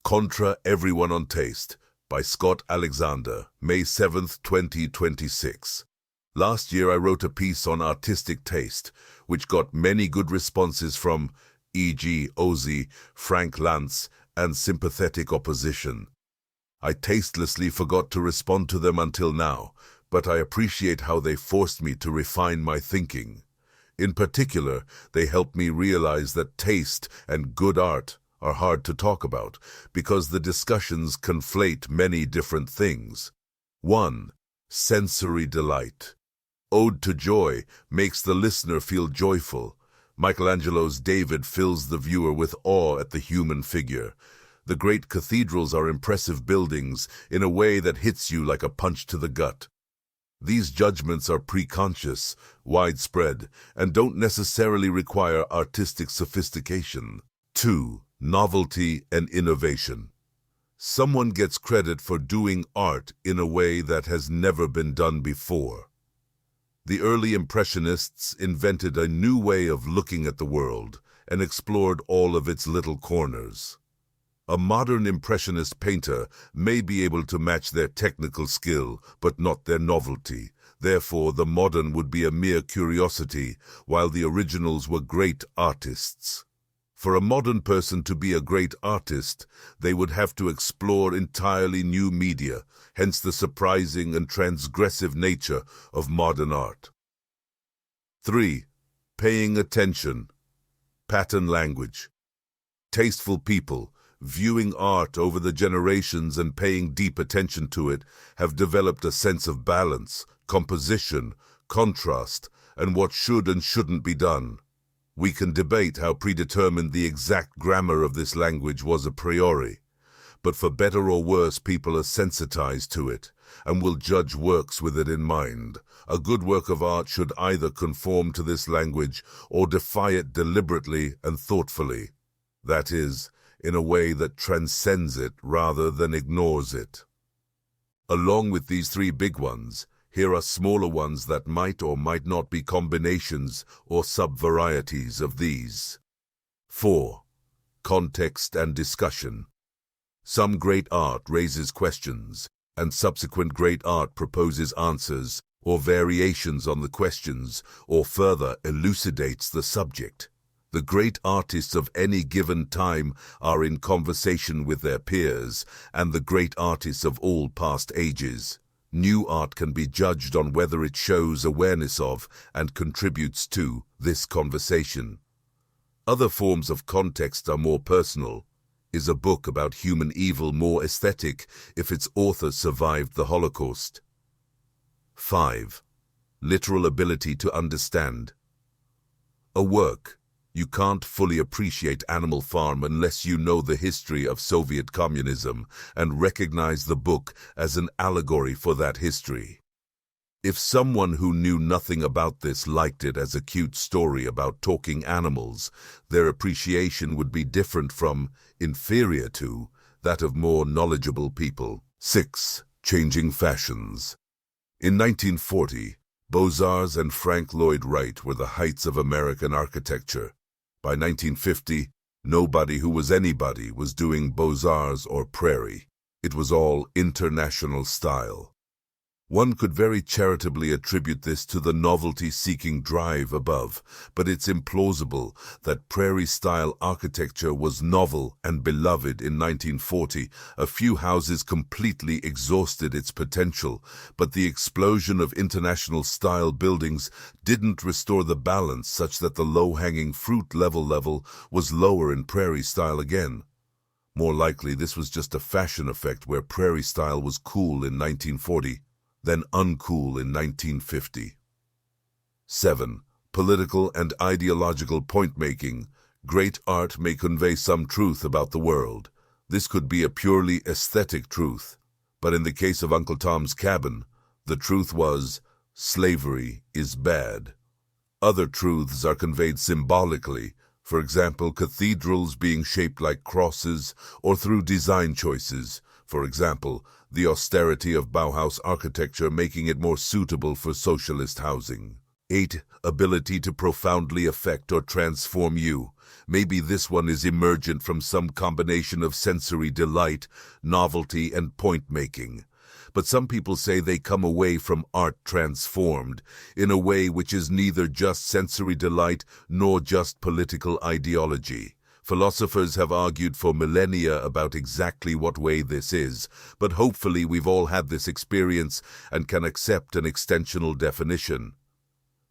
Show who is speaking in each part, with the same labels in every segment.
Speaker 1: Contra, Everyone on Taste by Scott Alexander, May 7th, 2026. Last year I wrote a piece on artistic taste, which got many good responses from e.g. Ozzy, Frank Lantz, and Sympathetic Opposition. I tastelessly forgot to respond to them until now, but I appreciate how they forced me to refine my thinking. In particular, they helped me realize that taste and good art are hard to talk about because the discussions conflate many different things. 1. Sensory delight. Ode to Joy makes the listener feel joyful. Michelangelo's David fills the viewer with awe at the human figure. The great cathedrals are impressive buildings in a way that hits you like a punch to the gut. These judgments are preconscious, widespread, and don't necessarily require artistic sophistication. 2. Novelty and innovation. Someone gets credit for doing art in a way that has never been done before. The early Impressionists invented a new way of looking at the world and explored all of its little corners. A modern Impressionist painter may be able to match their technical skill, but not their novelty. Therefore, the modern would be a mere curiosity, while the originals were great artists. For a modern person to be a great artist, they would have to explore entirely new media, hence the surprising and transgressive nature of modern art. 3. Paying attention. Pattern language. Tasteful people, viewing art over the generations and paying deep attention to it, have developed a sense of balance, composition, contrast, and what should and shouldn't be done. We can debate how predetermined the exact grammar of this language was a priori, but for better or worse people are sensitized to it and will judge works with it in mind. A good work of art should either conform to this language or defy it deliberately and thoughtfully. That is, in a way that transcends it rather than ignores it. Along with these three big ones, here are smaller ones that might or might not be combinations or sub-varieties of these. 4. Context and discussion. Some great art raises questions, and subsequent great art proposes answers or variations on the questions, or further elucidates the subject. The great artists of any given time are in conversation with their peers, and the great artists of all past ages. New art can be judged on whether it shows awareness of and contributes to this conversation. Other forms of context are more personal. Is a book about human evil more aesthetic if its author survived the Holocaust? 5. Literal ability to understand. A work. You can't fully appreciate Animal Farm unless you know the history of Soviet communism and recognize the book as an allegory for that history. If someone who knew nothing about this liked it as a cute story about talking animals, their appreciation would be different from, inferior to, that of more knowledgeable people. 6. Changing fashions. In 1940, Beaux-Arts and Frank Lloyd Wright were the heights of American architecture. By 1950, nobody who was anybody was doing Beaux-Arts or Prairie. It was all international style. One could very charitably attribute this to the novelty-seeking drive above, but it's implausible that prairie-style architecture was novel and beloved in 1940. A few houses completely exhausted its potential, but the explosion of international-style buildings didn't restore the balance such that the low-hanging fruit level was lower in prairie-style again. More likely, this was just a fashion effect where prairie-style was cool in 1940. Then uncool in 1950. 7. Political and ideological point-making. Great art may convey some truth about the world. This could be a purely aesthetic truth, but in the case of Uncle Tom's Cabin, the truth was, slavery is bad. Other truths are conveyed symbolically, for example, cathedrals being shaped like crosses, or through design choices, for example, the austerity of Bauhaus architecture making it more suitable for socialist housing. 8. Ability to profoundly affect or transform you. Maybe this one is emergent from some combination of sensory delight, novelty, and point-making. But some people say they come away from art transformed, in a way which is neither just sensory delight nor just political ideology. Philosophers have argued for millennia about exactly what way this is, but hopefully we've all had this experience and can accept an extensional definition.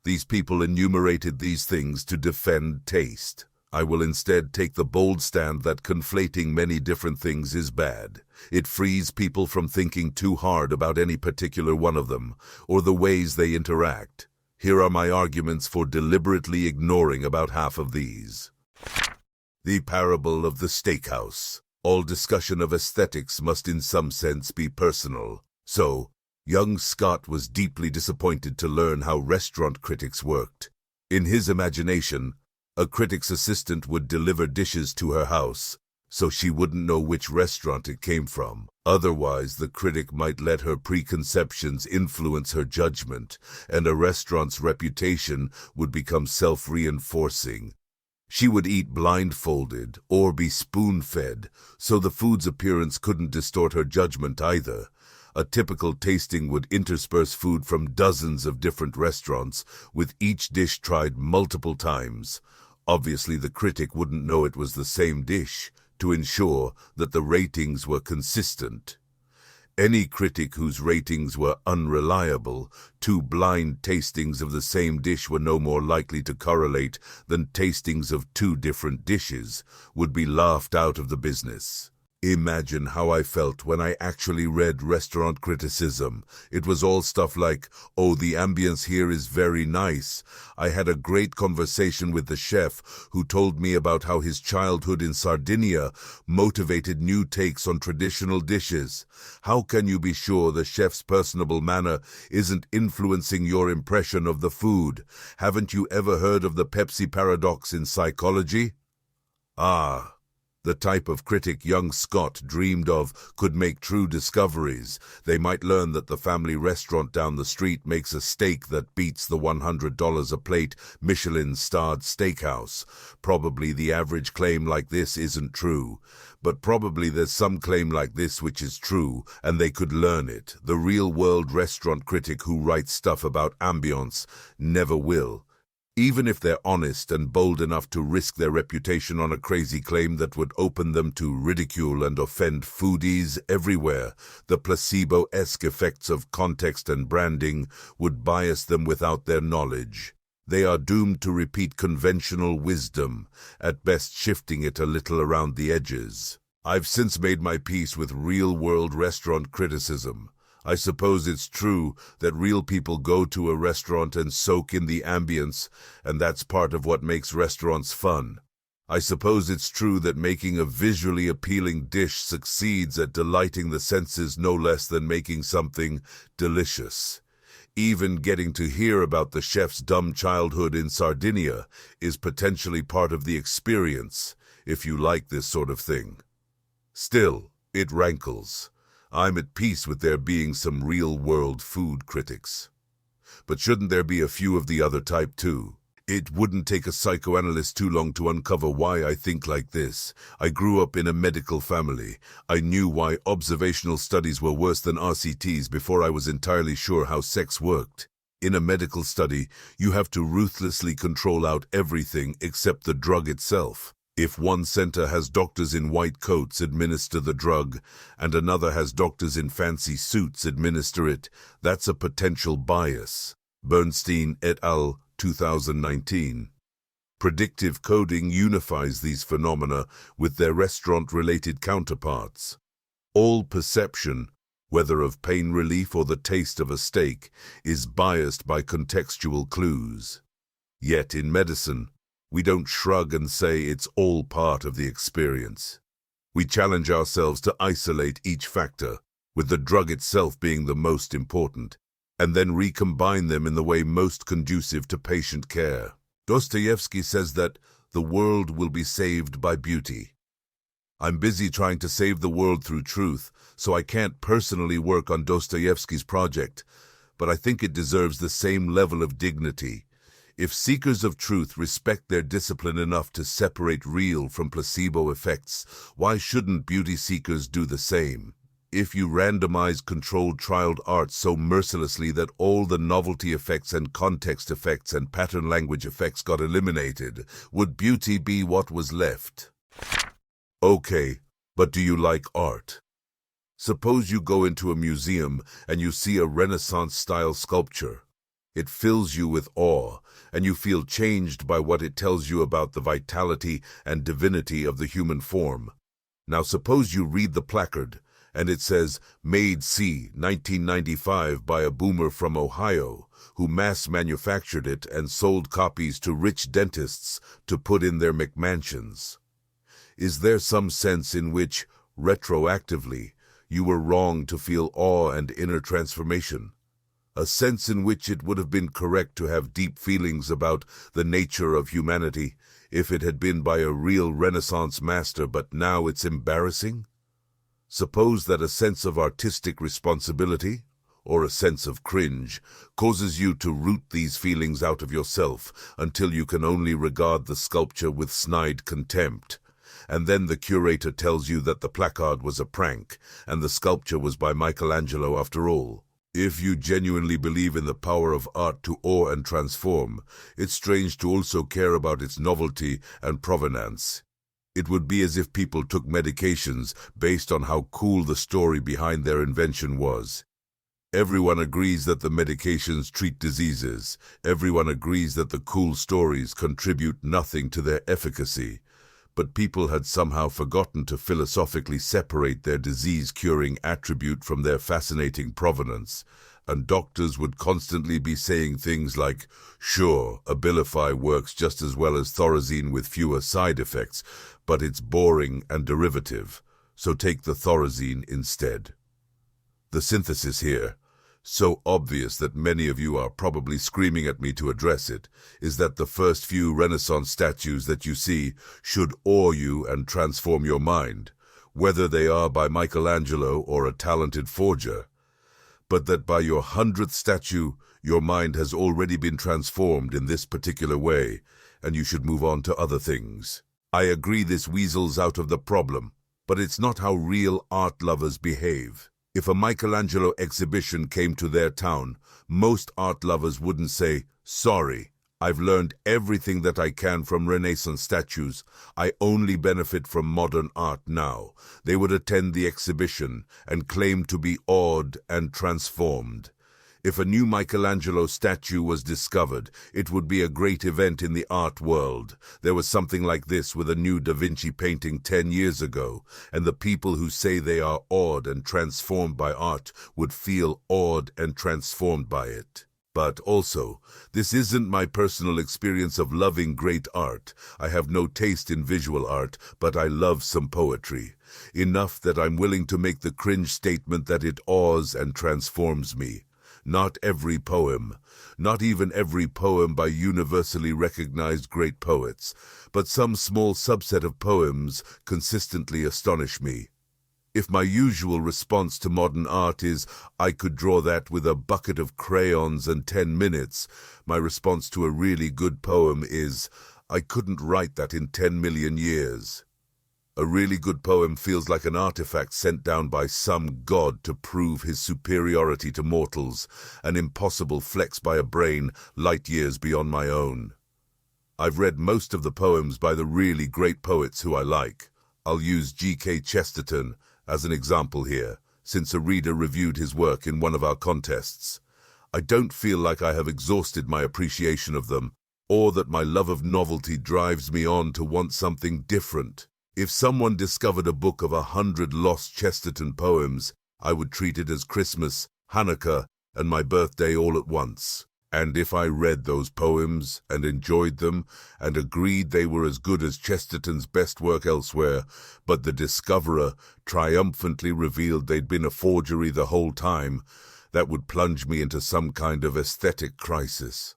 Speaker 1: These people enumerated these things to defend taste. I will instead take the bold stand that conflating many different things is bad. It frees people from thinking too hard about any particular one of them, or the ways they interact. Here are my arguments for deliberately ignoring about half of these. The parable of the steakhouse. All discussion of aesthetics must in some sense be personal. So, young Scott was deeply disappointed to learn how restaurant critics worked. In his imagination, a critic's assistant would deliver dishes to her house, so she wouldn't know which restaurant it came from. Otherwise, the critic might let her preconceptions influence her judgment, and a restaurant's reputation would become self-reinforcing. She would eat blindfolded or be spoon-fed, so the food's appearance couldn't distort her judgment either. A typical tasting would intersperse food from dozens of different restaurants, with each dish tried multiple times. Obviously, the critic wouldn't know it was the same dish, to ensure that the ratings were consistent. Any critic whose ratings were unreliable, two blind tastings of the same dish were no more likely to correlate than tastings of two different dishes, would be laughed out of the business. Imagine how I felt when I actually read restaurant criticism. It was all stuff like, "Oh, the ambience here is very nice. I had a great conversation with the chef who told me about how his childhood in Sardinia motivated new takes on traditional dishes. How can you be sure the chef's personable manner isn't influencing your impression of the food? Haven't you ever heard of the Pepsi paradox in psychology?" The type of critic young Scott dreamed of could make true discoveries. They might learn that the family restaurant down the street makes a steak that beats the $100 a plate Michelin-starred steakhouse. Probably the average claim like this isn't true, but probably there's some claim like this which is true, and they could learn it. The real-world restaurant critic who writes stuff about ambience never will. Even if they're honest and bold enough to risk their reputation on a crazy claim that would open them to ridicule and offend foodies everywhere, the placebo-esque effects of context and branding would bias them without their knowledge. They are doomed to repeat conventional wisdom, at best shifting it a little around the edges. I've since made my peace with real-world restaurant criticism. I suppose it's true that real people go to a restaurant and soak in the ambience, and that's part of what makes restaurants fun. I suppose it's true that making a visually appealing dish succeeds at delighting the senses no less than making something delicious. Even getting to hear about the chef's dumb childhood in Sardinia is potentially part of the experience, if you like this sort of thing. Still, it rankles. I'm at peace with there being some real-world food critics. But shouldn't there be a few of the other type too? It wouldn't take a psychoanalyst too long to uncover why I think like this. I grew up in a medical family. I knew why observational studies were worse than RCTs before I was entirely sure how sex worked. In a medical study, you have to ruthlessly control out everything except the drug itself. If one center has doctors in white coats administer the drug, and another has doctors in fancy suits administer it, that's a potential bias. Bernstein et al., 2019. Predictive coding unifies these phenomena with their restaurant-related counterparts. All perception, whether of pain relief or the taste of a steak, is biased by contextual clues. Yet in medicine, we don't shrug and say it's all part of the experience. We challenge ourselves to isolate each factor, with the drug itself being the most important, and then recombine them in the way most conducive to patient care. Dostoevsky says that the world will be saved by beauty. I'm busy trying to save the world through truth, so I can't personally work on Dostoevsky's project, but I think it deserves the same level of dignity. If seekers of truth respect their discipline enough to separate real from placebo effects, why shouldn't beauty seekers do the same? If you randomize controlled trialed art so mercilessly that all the novelty effects and context effects and pattern language effects got eliminated, would beauty be what was left? Okay, but do you like art? Suppose you go into a museum and you see a Renaissance-style sculpture. It fills you with awe, and you feel changed by what it tells you about the vitality and divinity of the human form. Now suppose you read the placard, and it says, "Made C, 1995 by a boomer from Ohio, who mass-manufactured it and sold copies to rich dentists to put in their McMansions." Is there some sense in which, retroactively, you were wrong to feel awe and inner transformation? A sense in which it would have been correct to have deep feelings about the nature of humanity if it had been by a real Renaissance master, but now it's embarrassing? Suppose that a sense of artistic responsibility, or a sense of cringe, causes you to root these feelings out of yourself until you can only regard the sculpture with snide contempt. And then the curator tells you that the placard was a prank, and the sculpture was by Michelangelo after all. If you genuinely believe in the power of art to awe and transform, it's strange to also care about its novelty and provenance. It would be as if people took medications based on how cool the story behind their invention was. Everyone agrees that the medications treat diseases. Everyone agrees that the cool stories contribute nothing to their efficacy. But people had somehow forgotten to philosophically separate their disease-curing attribute from their fascinating provenance, and doctors would constantly be saying things like, "Sure, Abilify works just as well as Thorazine with fewer side effects, but it's boring and derivative, so take the Thorazine instead." The synthesis here, so obvious that many of you are probably screaming at me to address it, is that the first few Renaissance statues that you see should awe you and transform your mind, whether they are by Michelangelo or a talented forger, but that by your 100th statue, your mind has already been transformed in this particular way, and you should move on to other things. I agree this weasels out of the problem, but it's not how real art lovers behave. If a Michelangelo exhibition came to their town, most art lovers wouldn't say, "Sorry, I've learned everything that I can from Renaissance statues. I only benefit from modern art now." They would attend the exhibition and claim to be awed and transformed. If a new Michelangelo statue was discovered, it would be a great event in the art world. There was something like this with a new Da Vinci painting 10 years ago, and the people who say they are awed and transformed by art would feel awed and transformed by it. But also, this isn't my personal experience of loving great art. I have no taste in visual art, but I love some poetry. Enough that I'm willing to make the cringe statement that it awes and transforms me. Not every poem, not even every poem by universally recognized great poets, but some small subset of poems consistently astonish me. If my usual response to modern art is, "I could draw that with a bucket of crayons and 10 minutes, my response to a really good poem is, "I couldn't write that in 10 million years. A really good poem feels like an artifact sent down by some god to prove his superiority to mortals, an impossible flex by a brain light years beyond my own. I've read most of the poems by the really great poets who I like. I'll use G.K. Chesterton as an example here, since a reader reviewed his work in one of our contests. I don't feel like I have exhausted my appreciation of them, or that my love of novelty drives me on to want something different. If someone discovered a book of 100 lost Chesterton poems, I would treat it as Christmas, Hanukkah, and my birthday all at once. And if I read those poems and enjoyed them and agreed they were as good as Chesterton's best work elsewhere, but the discoverer triumphantly revealed they'd been a forgery the whole time, that would plunge me into some kind of aesthetic crisis.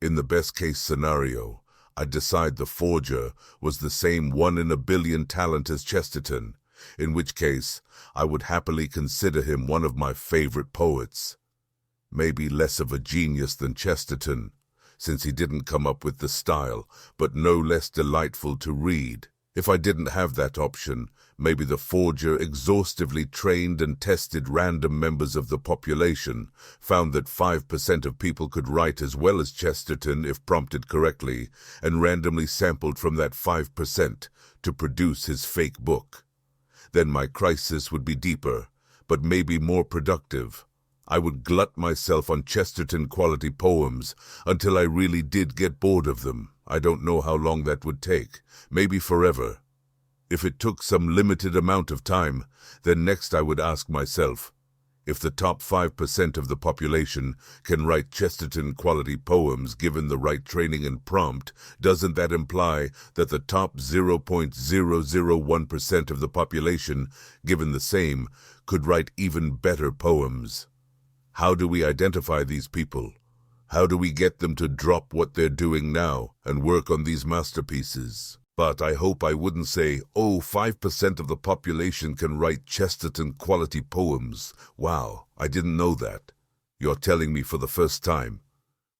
Speaker 1: In the best-case scenario, I'd decide the forger was the same 1 in a billion talent as Chesterton, in which case I would happily consider him one of my favorite poets. Maybe less of a genius than Chesterton, since he didn't come up with the style, but no less delightful to read. If I didn't have that option, maybe the forger exhaustively trained and tested random members of the population, found that 5% of people could write as well as Chesterton if prompted correctly, and randomly sampled from that 5% to produce his fake book. Then my crisis would be deeper, but maybe more productive. I would glut myself on Chesterton-quality poems until I really did get bored of them. I don't know how long that would take, maybe forever. If it took some limited amount of time, then next I would ask myself, if the top 5% of the population can write Chesterton-quality poems given the right training and prompt, doesn't that imply that the top 0.001% of the population, given the same, could write even better poems? How do we identify these people? How do we get them to drop what they're doing now and work on these masterpieces? But I hope I wouldn't say, oh, 5% of the population can write Chesterton-quality poems. Wow, I didn't know that. You're telling me for the first time.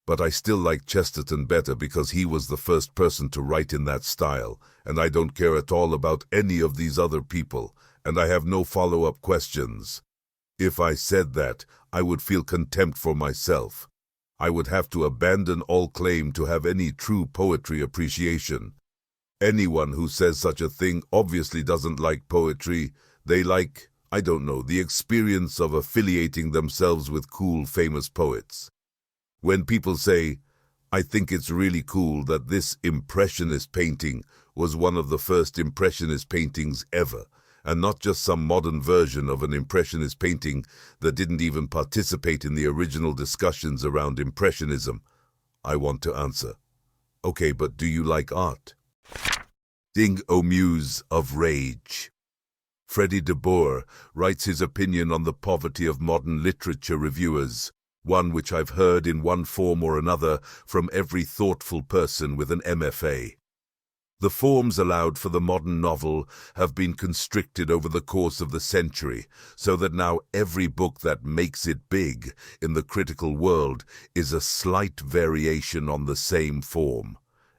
Speaker 1: But I still like Chesterton better because he was the first person to write in that style, and I don't care at all about any of these other people, and I have no follow-up questions. If I said that, I would feel contempt for myself. I would have to abandon all claim to have any true poetry appreciation. Anyone who says such a thing obviously doesn't like poetry. They like, I don't know, the experience of affiliating themselves with cool, famous poets. When people say, I think it's really cool that this Impressionist painting was one of the first Impressionist paintings ever, and not just some modern version of an Impressionist painting that didn't even participate in the original discussions around Impressionism, I want to answer, okay, but do you like art? Ding, O muse of rage. Freddie de Boer writes his opinion on the poverty of modern literature reviewers, one which I've heard in one form or another from every thoughtful person with an MFA. The forms allowed for the modern novel have been constricted over the course of the century, so that now every book that makes it big in the critical world is a slight variation on the same form.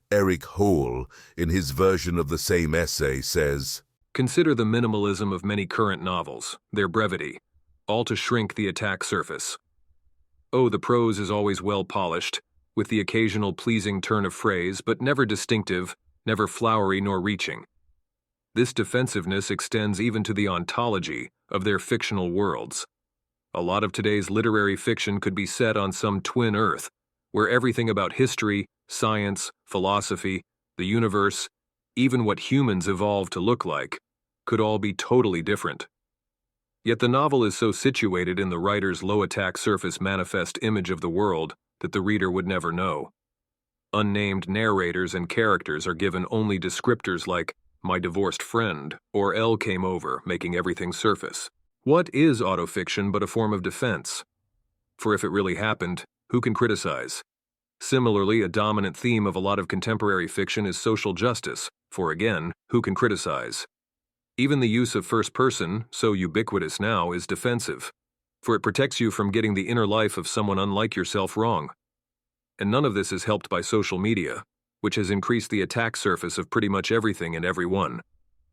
Speaker 1: Eric Hole, in his version of the same essay, says,
Speaker 2: consider the minimalism of many current novels, their brevity, all to shrink the attack surface. Oh, the prose is always well polished, with the occasional pleasing turn of phrase, but never distinctive, never flowery nor reaching. This defensiveness extends even to the ontology of their fictional worlds. A lot of today's literary fiction could be set on some twin Earth, where everything about history, science, philosophy, the universe, even what humans evolved to look like, could all be totally different. Yet the novel is so situated in the writer's low attack surface manifest image of the world that the reader would never know. Unnamed narrators and characters are given only descriptors like, my divorced friend, or L came over, making everything surface. What is autofiction but a form of defense? For if it really happened, who can criticize? Similarly, a dominant theme of a lot of contemporary fiction is social justice, for again, who can criticize? Even the use of first person, so ubiquitous now, is defensive, for it protects you from getting the inner life of someone unlike yourself wrong. And none of this is helped by social media, which has increased the attack surface of pretty much everything and everyone,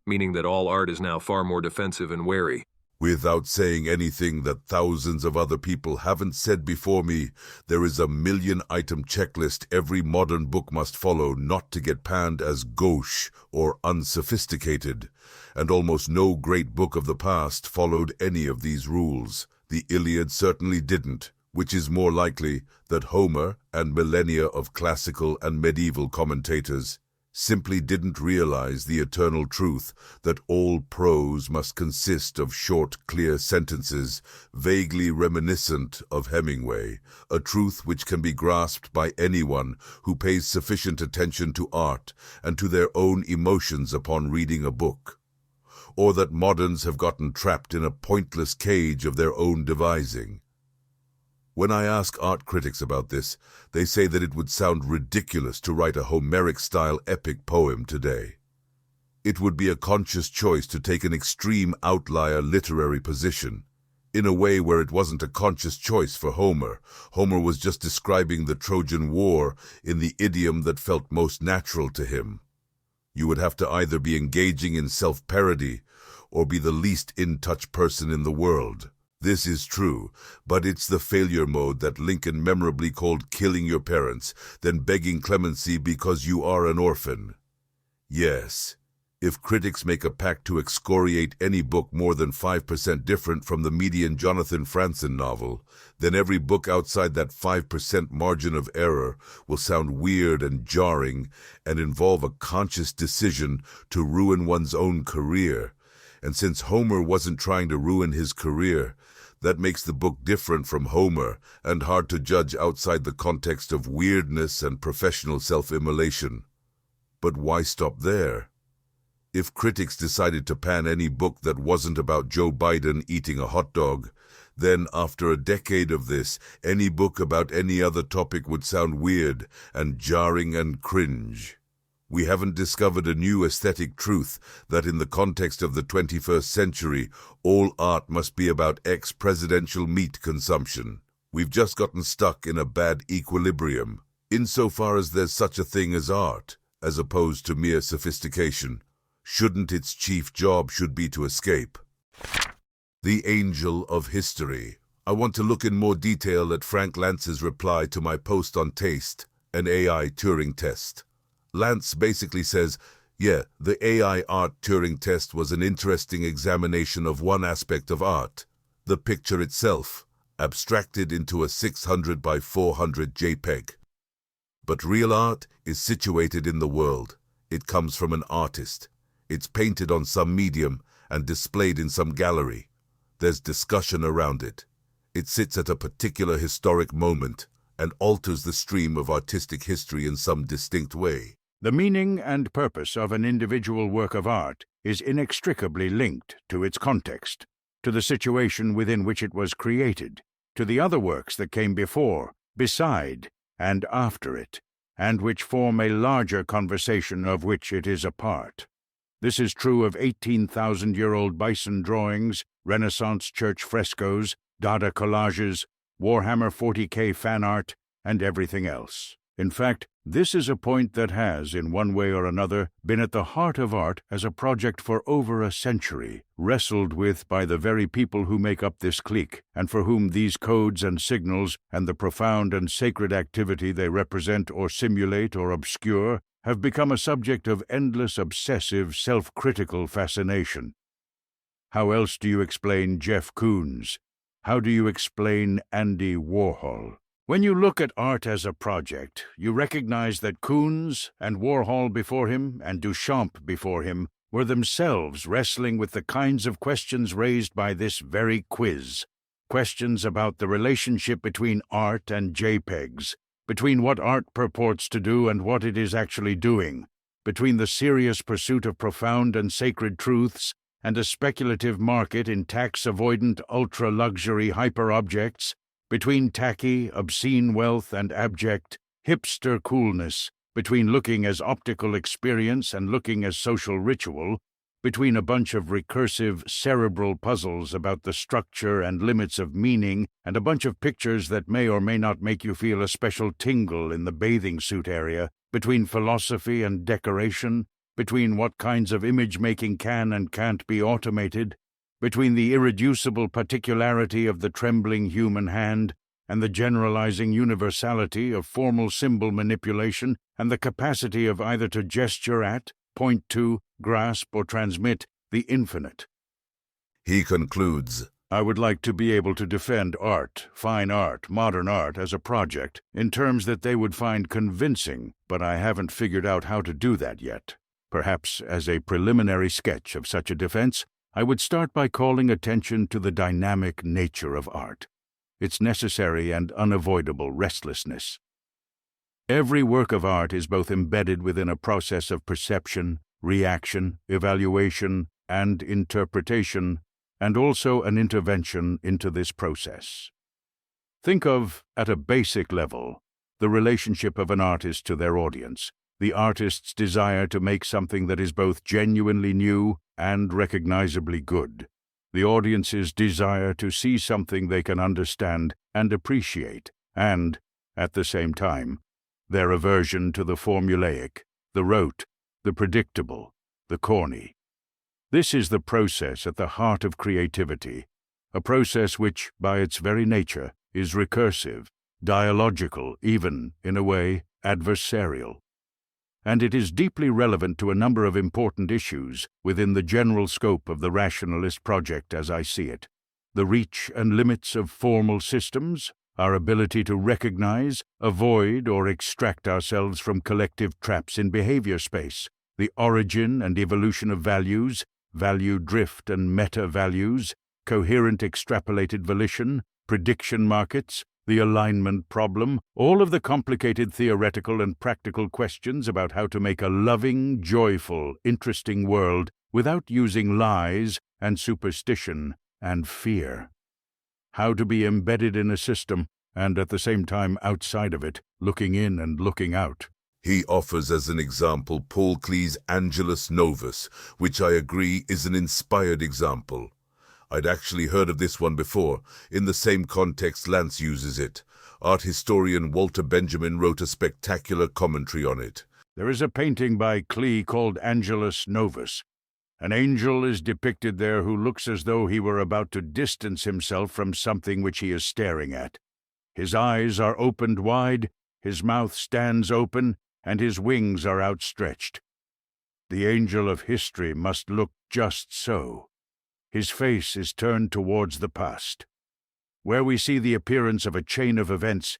Speaker 2: meaning that all art is now far more defensive and wary.
Speaker 1: Without saying anything that thousands of other people haven't said before me, there is a 1,000,000-item checklist every modern book must follow not to get panned as gauche or unsophisticated, and almost no great book of the past followed any of these rules. The Iliad certainly didn't, which is more likely that Homer and millennia of classical and medieval commentators simply didn't realize the eternal truth that all prose must consist of short, clear sentences vaguely reminiscent of Hemingway, a truth which can be grasped by anyone who pays sufficient attention to art and to their own emotions upon reading a book, or that moderns have gotten trapped in a pointless cage of their own devising. When I ask art critics about this, they say that it would sound ridiculous to write a Homeric-style epic poem today. It would be a conscious choice to take an extreme outlier literary position. in a way where it wasn't a conscious choice for Homer. Homer was just describing the Trojan War in the idiom that felt most natural to him. You would have to either be engaging in self-parody or be the least in-touch person in the world. This is true, but it's the failure mode that Lincoln memorably called killing your parents, then begging clemency because you are an orphan. Yes, if critics make a pact to excoriate any book more than 5% different from the median Jonathan Franzen novel, then every book outside that 5% margin of error will sound weird and jarring and involve a conscious decision to ruin one's own career. And since Homer wasn't trying to ruin his career, that makes the book different from Homer and hard to judge outside the context of weirdness and professional self-immolation. But why stop there? If critics decided to pan any book that wasn't about Joe Biden eating a hot dog, then after a decade of this, any book about any other topic would sound weird and jarring and cringe. We haven't discovered a new aesthetic truth that in the context of the 21st century, all art must be about ex-presidential meat consumption. We've just gotten stuck in a bad equilibrium, insofar as there's such a thing as art, as opposed to mere sophistication. Shouldn't its chief job should be to escape? The Angel of History. I want to look in more detail at Frank Lantz's reply to my post on taste, an AI Turing test. Lantz basically says, yeah, the AI art Turing test was an interesting examination of one aspect of art, the picture itself, abstracted into a 600 by 400 JPEG. But real art is situated in the world. It comes from an artist. It's painted on some medium and displayed in some gallery. There's discussion around it. It sits at a particular historic moment and alters the stream of artistic history in some distinct way.
Speaker 3: The meaning and purpose of an individual work of art is inextricably linked to its context, to the situation within which it was created, to the other works that came before, beside, and after it, and which form a larger conversation of which it is a part. This is true of 18,000-year-old bison drawings, Renaissance church frescoes, Dada collages, Warhammer 40K fan art, and everything else. In fact, this is a point that has, in one way or another, been at the heart of art as a project for over a century, wrestled with by the very people who make up this clique, and for whom these codes and signals and the profound and sacred activity they represent or simulate or obscure have become a subject of endless, obsessive, self-critical fascination. How else do you explain Jeff Koons? How do you explain Andy Warhol? When you look at art as a project, you recognize that Koons and Warhol before him and Duchamp before him were themselves wrestling with the kinds of questions raised by this very quiz. Questions about the relationship between art and JPEGs, between what art purports to do and what it is actually doing, between the serious pursuit of profound and sacred truths and a speculative market in tax-avoidant ultra-luxury hyper-objects, between tacky, obscene wealth and abject, hipster coolness, between looking as optical experience and looking as social ritual, between a bunch of recursive, cerebral puzzles about the structure and limits of meaning and a bunch of pictures that may or may not make you feel a special tingle in the bathing suit area, between philosophy and decoration, between what kinds of image-making can and can't be automated, between the irreducible particularity of the trembling human hand and the generalizing universality of formal symbol manipulation and the capacity of either to gesture at, point to, grasp, or transmit the infinite.
Speaker 1: He concludes,
Speaker 3: I would like to be able to defend art, fine art, modern art as a project in terms that they would find convincing, but I haven't figured out how to do that yet. Perhaps as a preliminary sketch of such a defense, I would start by calling attention to the dynamic nature of art, its necessary and unavoidable restlessness. Every work of art is both embedded within a process of perception, reaction, evaluation, and interpretation, and also an intervention into this process. Think of, at a basic level, the relationship of an artist to their audience, the artist's desire to make something that is both genuinely new and recognizably good. the audience's desire to see something they can understand and appreciate, and, at the same time, their aversion to the formulaic, the rote, the predictable, the corny. This is the process at the heart of creativity, a process which, by its very nature, is recursive, dialogical, even, in a way, adversarial. And it is deeply relevant to a number of important issues within the general scope of the rationalist project as I see it. The reach and limits of formal systems, our ability to recognize, avoid, or extract ourselves from collective traps in behavior space, the origin and evolution of values, value drift and meta-values, coherent extrapolated volition, prediction markets, the alignment problem, all of the complicated theoretical and practical questions about how to make a loving, joyful, interesting world without using lies and superstition and fear. How to be embedded in a system and at the same time outside of it, looking in and looking out.
Speaker 1: He offers as an example Paul Klee's Angelus Novus, which I agree is an inspired example. I'd actually heard of this one before. In the same context, Lantz uses it. Art historian Walter Benjamin wrote a spectacular commentary on it.
Speaker 3: There is a painting by Klee called Angelus Novus. An angel is depicted there who looks as though he were about to distance himself from something which he is staring at. His eyes are opened wide, his mouth stands open, and his wings are outstretched. The angel of history must look just so. His face is turned towards the past. Where we see the appearance of a chain of events,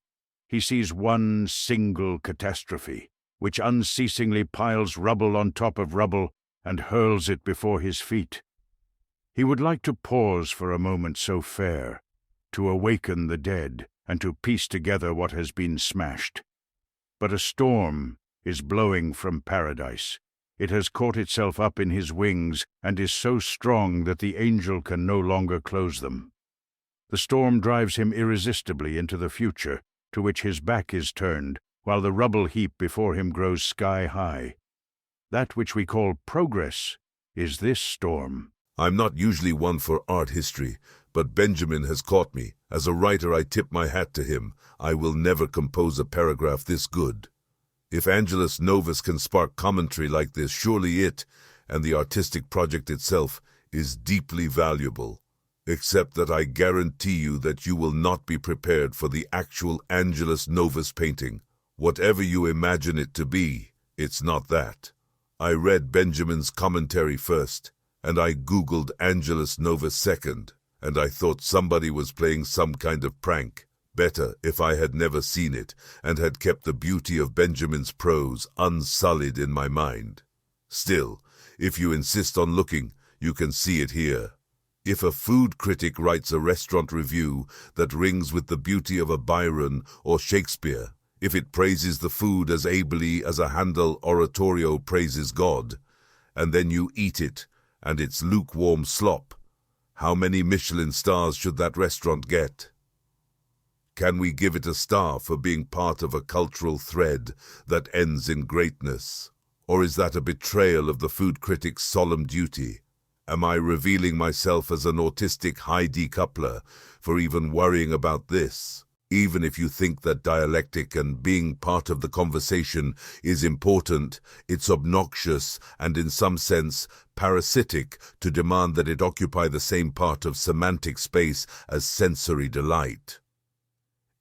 Speaker 3: he sees one single catastrophe, which unceasingly piles rubble on top of rubble and hurls it before his feet. He would like to pause for a moment so fair, to awaken the dead and to piece together what has been smashed. But a storm is blowing from paradise. It has caught itself up in his wings and is so strong that the angel can no longer close them. The storm drives him irresistibly into the future, to which his back is turned, while the rubble heap before him grows sky-high. That which we call progress is this storm.
Speaker 1: I'm not usually one for art history, but Benjamin has caught me. As a writer, I tip my hat to him. I will never compose a paragraph this good. If Angelus Novus can spark commentary like this, surely it, and the artistic project itself, is deeply valuable. Except that I guarantee you that you will not be prepared for the actual Angelus Novus painting. Whatever you imagine it to be, it's not that. I read Benjamin's commentary first, and I Googled Angelus Novus second, and I thought somebody was playing some kind of prank. Better if I had never seen it and had kept the beauty of Benjamin's prose unsullied in my mind. Still, if you insist on looking, you can see it here. If a food critic writes a restaurant review that rings with the beauty of a Byron or Shakespeare, if it praises the food as ably as a Handel oratorio praises God, and then you eat it and it's lukewarm slop, how many Michelin stars should that restaurant get? Can we give it a star for being part of a cultural thread that ends in greatness? Or is that a betrayal of the food critic's solemn duty? Am I revealing myself as an autistic high decoupler for even worrying about this? Even if you think that dialectic and being part of the conversation is important, it's obnoxious and in some sense parasitic to demand that it occupy the same part of semantic space as sensory delight.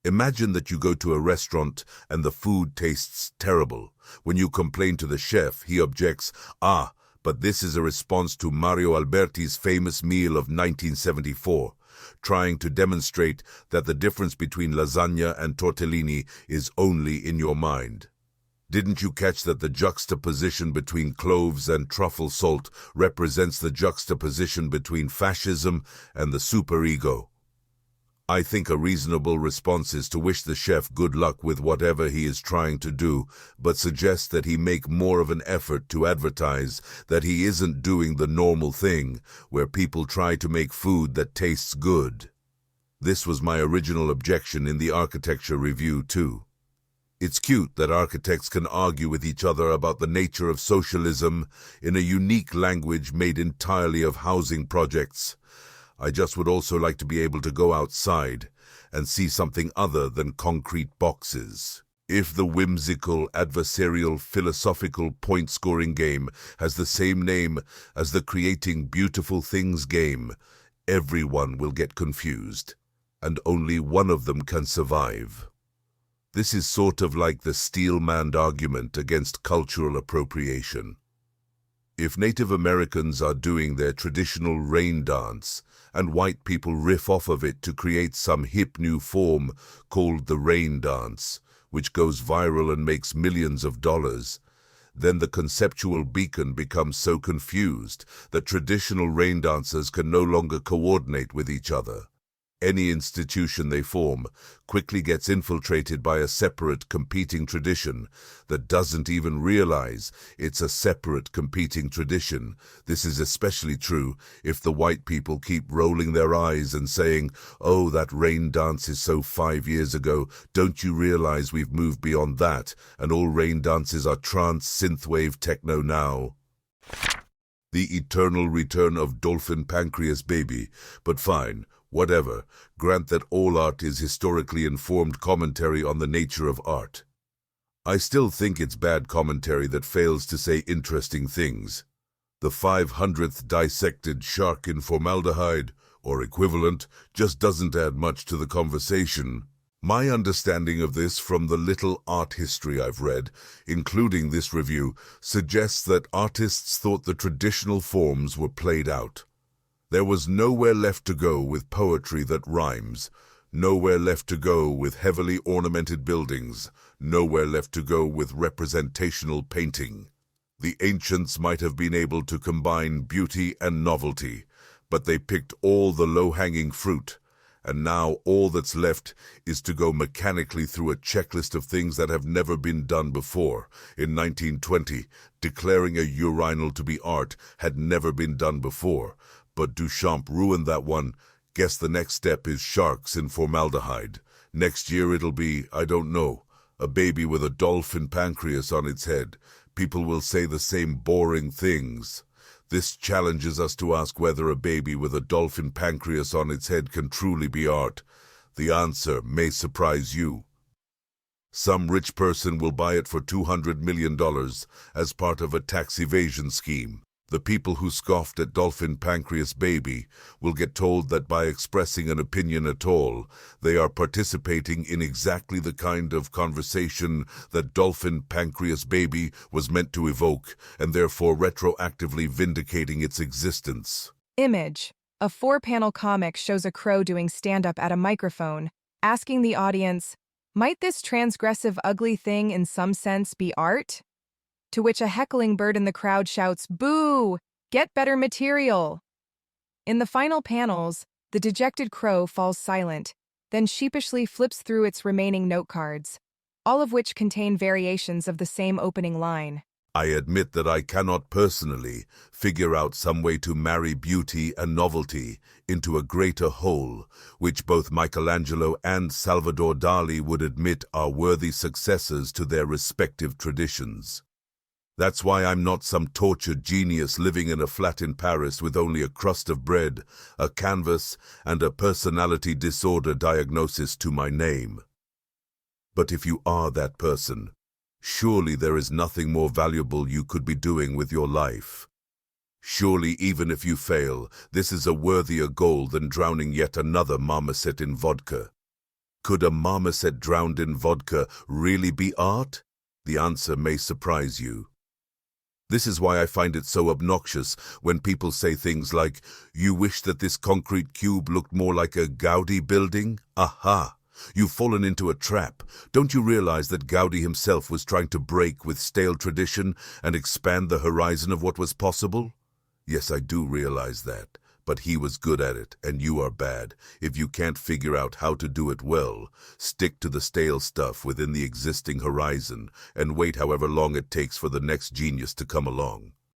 Speaker 1: Imagine that you go to a restaurant and the food tastes terrible. When you complain to the chef, he objects, but this is a response to Mario Alberti's famous meal of 1974, trying to demonstrate that the difference between lasagna and tortellini is only in your mind. Didn't you catch that the juxtaposition between cloves and truffle salt represents the juxtaposition between fascism and the superego? I think a reasonable response is to wish the chef good luck with whatever he is trying to do, but suggest that he make more of an effort to advertise that he isn't doing the normal thing, where people try to make food that tastes good. This was my original objection in the architecture review too. It's cute that architects can argue with each other about the nature of socialism in a unique language made entirely of housing projects. I just would also like to be able to go outside and see something other than concrete boxes. If the whimsical, adversarial, philosophical point-scoring game has the same name as the creating beautiful things game, everyone will get confused, and only one of them can survive. This is sort of like the steel-manned argument against cultural appropriation. If Native Americans are doing their traditional rain dance, and white people riff off of it to create some hip new form called the rain dance, which goes viral and makes millions of dollars, then the conceptual beacon becomes so confused that traditional rain dancers can no longer coordinate with each other. Any institution they form quickly gets infiltrated by a separate competing tradition that doesn't even realize it's a separate competing tradition. This is especially true if the white people keep rolling their eyes and saying, "Oh, that rain dance is so 5 years ago. Don't you realize we've moved beyond that and all rain dances are trance synthwave techno now?" The eternal return of Dolphin Pancreas Baby, but fine. Whatever, grant that all art is historically informed commentary on the nature of art. I still think it's bad commentary that fails to say interesting things. The 500th dissected shark in formaldehyde, or equivalent, just doesn't add much to the conversation. My understanding of this from the little art history I've read, including this review, suggests that artists thought the traditional forms were played out. There was nowhere left to go with poetry that rhymes, nowhere left to go with heavily ornamented buildings, nowhere left to go with representational painting. The ancients might have been able to combine beauty and novelty, but they picked all the low-hanging fruit, and now all that's left is to go mechanically through a checklist of things that have never been done before. In 1920, declaring a urinal to be art had never been done before. But Duchamp ruined that one. Guess the next step is sharks in formaldehyde. Next year it'll be, I don't know, a baby with a dolphin pancreas on its head. People will say the same boring things. This challenges us to ask whether a baby with a dolphin pancreas on its head can truly be art. The answer may surprise you. Some rich person will buy it for $200 million as part of a tax evasion scheme. The people who scoffed at Dolphin Pancreas Baby will get told that by expressing an opinion at all, they are participating in exactly the kind of conversation that Dolphin Pancreas Baby was meant to evoke, and therefore retroactively vindicating its existence.
Speaker 4: Image. A 4-panel comic shows a crow doing stand-up at a microphone, asking the audience, "Might this transgressive ugly thing in some sense be art?" To which a heckling bird in the crowd shouts, "Boo! Get better material!" In the final panels, the dejected crow falls silent, then sheepishly flips through its remaining note cards, all of which contain variations of the same opening line.
Speaker 1: I admit that I cannot personally figure out some way to marry beauty and novelty into a greater whole, which both Michelangelo and Salvador Dali would admit are worthy successors to their respective traditions. That's why I'm not some tortured genius living in a flat in Paris with only a crust of bread, a canvas, and a personality disorder diagnosis to my name. But if you are that person, surely there is nothing more valuable you could be doing with your life. Surely even if you fail, this is a worthier goal than drowning yet another marmoset in vodka. Could a marmoset drowned in vodka really be art? The answer may surprise you. This is why I find it so obnoxious when people say things like, "You wish that this concrete cube looked more like a Gaudi building? Aha! You've fallen into a trap. Don't you realize that Gaudi himself was trying to break with stale tradition and expand the horizon of what was possible?" Yes, I do realize that, but he was good at it, and you are bad. If you can't figure out how to do it well, stick to the stale stuff within the existing horizon and wait however long it takes for the next genius to come along.